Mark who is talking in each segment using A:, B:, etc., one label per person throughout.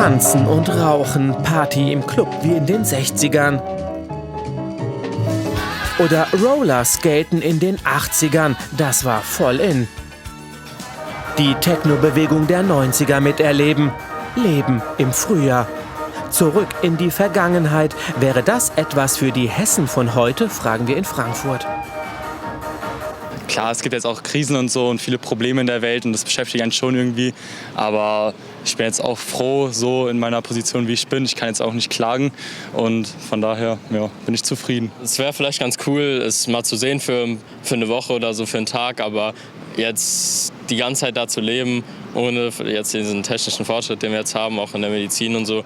A: Tanzen und Rauchen, Party im Club wie in den 60ern. Oder Rollerskaten in den 80ern, das war voll in. Die Techno-Bewegung der 90er miterleben, Leben im Frühjahr. Zurück in die Vergangenheit, wäre das etwas für die Hessen von heute, fragen wir in Frankfurt.
B: Klar, es gibt jetzt auch Krisen und so und viele Probleme in der Welt und das beschäftigt einen schon irgendwie. Aber ich bin jetzt auch froh, so in meiner Position, wie ich bin. Ich kann jetzt auch nicht klagen und von daher bin ich zufrieden.
C: Es wäre vielleicht ganz cool, es mal zu sehen für eine Woche oder so, für einen Tag. Aber jetzt die ganze Zeit da zu leben, ohne jetzt diesen technischen Fortschritt, den wir jetzt haben, auch in der Medizin und so,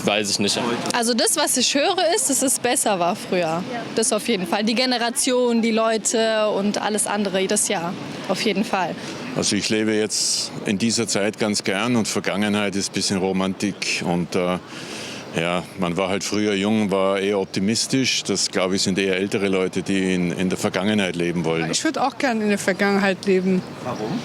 C: weiß ich nicht.
D: Also das, was ich höre, ist, dass es besser war früher. Das auf jeden Fall. Die Generation, die Leute und alles andere, das ja, auf jeden Fall.
E: Also ich lebe jetzt in dieser Zeit ganz gern und Vergangenheit ist ein bisschen Romantik und man war halt früher jung, war eher optimistisch. Das, glaube ich, sind eher ältere Leute, die in der Vergangenheit leben wollen.
F: Ich würde auch gerne in der Vergangenheit leben.
A: Warum?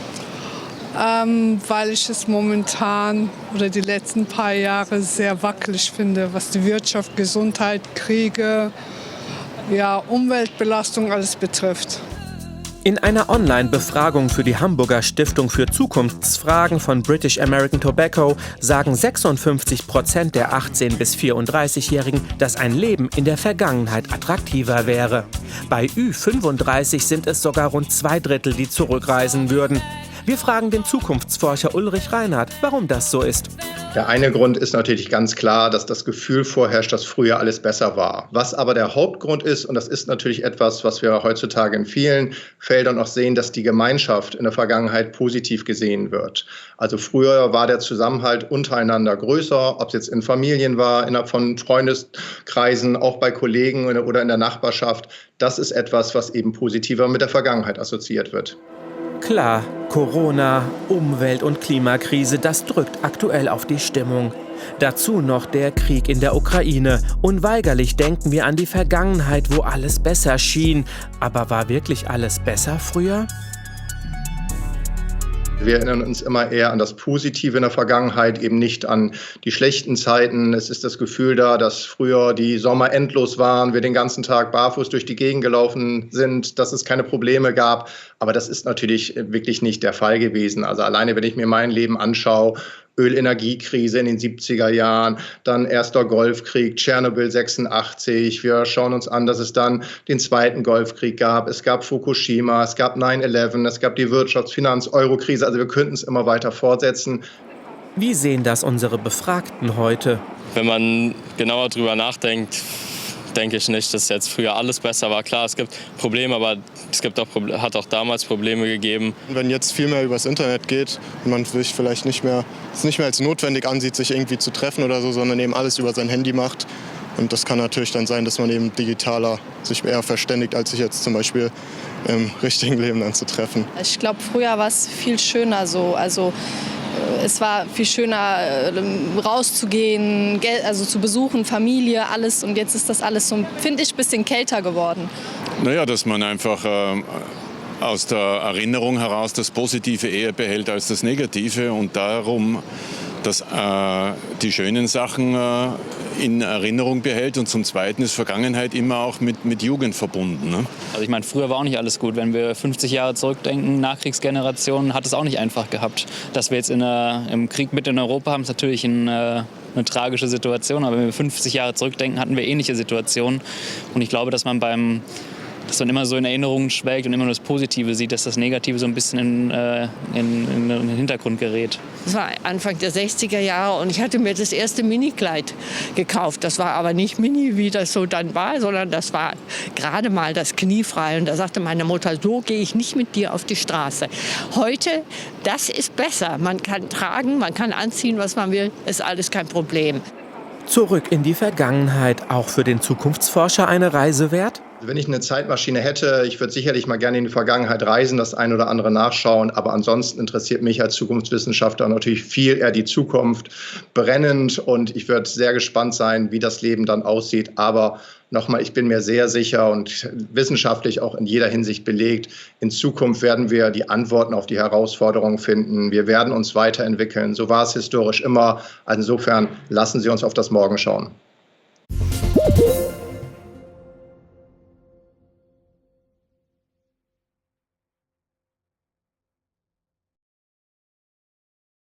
F: Weil ich es momentan oder die letzten paar Jahre sehr wackelig finde, was die Wirtschaft, Gesundheit, Kriege, Umweltbelastung alles betrifft.
A: In einer Online-Befragung für die Hamburger Stiftung für Zukunftsfragen von British American Tobacco sagen 56% der 18- bis 34-Jährigen, dass ein Leben in der Vergangenheit attraktiver wäre. Bei Ü35 sind es sogar rund 2/3, die zurückreisen würden. Wir fragen den Zukunftsforscher Ulrich Reinhardt, warum das so ist.
G: Der eine Grund ist natürlich ganz klar, dass das Gefühl vorherrscht, dass früher alles besser war. Was aber der Hauptgrund ist, und das ist natürlich etwas, was wir heutzutage in vielen Feldern auch sehen, dass die Gemeinschaft in der Vergangenheit positiv gesehen wird. Also früher war der Zusammenhalt untereinander größer, ob es jetzt in Familien war, innerhalb von Freundeskreisen, auch bei Kollegen oder in der Nachbarschaft. Das ist etwas, was eben positiver mit der Vergangenheit assoziiert wird.
A: Klar, Corona, Umwelt- und Klimakrise, das drückt aktuell auf die Stimmung. Dazu noch der Krieg in der Ukraine. Unweigerlich denken wir an die Vergangenheit, wo alles besser schien. Aber war wirklich alles besser früher?
G: Wir erinnern uns immer eher an das Positive in der Vergangenheit, eben nicht an die schlechten Zeiten. Es ist das Gefühl da, dass früher die Sommer endlos waren, wir den ganzen Tag barfuß durch die Gegend gelaufen sind, dass es keine Probleme gab. Aber das ist natürlich wirklich nicht der Fall gewesen. Also alleine, wenn ich mir mein Leben anschaue, Ölenergiekrise in den 70er Jahren, dann erster Golfkrieg, Tschernobyl 86. Wir schauen uns an, dass es dann den zweiten Golfkrieg gab. Es gab Fukushima, es gab 9/11, es gab die Wirtschafts-, Finanz-, Eurokrise. Also wir könnten es immer weiter fortsetzen.
A: Wie sehen das unsere Befragten heute?
C: Wenn man genauer drüber nachdenkt, denke ich nicht, dass jetzt früher alles besser war. Klar, es gibt Probleme, aber hat auch damals Probleme gegeben.
H: Wenn jetzt viel mehr übers Internet geht und man sich vielleicht es nicht mehr als notwendig ansieht, sich irgendwie zu treffen oder so, sondern eben alles über sein Handy macht. Und das kann natürlich dann sein, dass man eben digitaler sich eher verständigt, als sich jetzt zum Beispiel im richtigen Leben dann zu treffen.
D: Ich glaube, früher war es viel schöner so. Also es war viel schöner, rauszugehen, also zu besuchen, Familie, alles. Und jetzt ist das alles so, finde ich, ein bisschen kälter geworden.
E: Naja, dass man einfach aus der Erinnerung heraus das Positive eher behält als das Negative und darum, dass die schönen Sachen in Erinnerung behält. Und zum Zweiten ist Vergangenheit immer auch mit Jugend verbunden. Ne?
I: Also ich meine, früher war auch nicht alles gut. Wenn wir 50 Jahre zurückdenken, Nachkriegsgenerationen, hat es auch nicht einfach gehabt. Dass wir jetzt im Krieg mit in Europa haben, ist natürlich eine tragische Situation. Aber wenn wir 50 Jahre zurückdenken, hatten wir ähnliche Situationen. Und ich glaube, dass man immer so in Erinnerungen schwelgt und immer nur das Positive sieht, dass das Negative so ein bisschen in den Hintergrund gerät.
J: Das war Anfang der 60er Jahre und ich hatte mir das erste Minikleid gekauft. Das war aber nicht Mini, wie das so dann war, sondern das war gerade mal das Knie frei. Und da sagte meine Mutter, so gehe ich nicht mit dir auf die Straße. Heute, das ist besser. Man kann tragen, man kann anziehen, was man will, ist alles kein Problem.
A: Zurück in die Vergangenheit, auch für den Zukunftsforscher eine Reise wert?
G: Wenn ich eine Zeitmaschine hätte, ich würde sicherlich mal gerne in die Vergangenheit reisen, das ein oder andere nachschauen. Aber ansonsten interessiert mich als Zukunftswissenschaftler natürlich viel eher die Zukunft brennend. Und ich würde sehr gespannt sein, wie das Leben dann aussieht. Aber nochmal, ich bin mir sehr sicher und wissenschaftlich auch in jeder Hinsicht belegt, in Zukunft werden wir die Antworten auf die Herausforderungen finden. Wir werden uns weiterentwickeln. So war es historisch immer. Also insofern lassen Sie uns auf das Morgen schauen.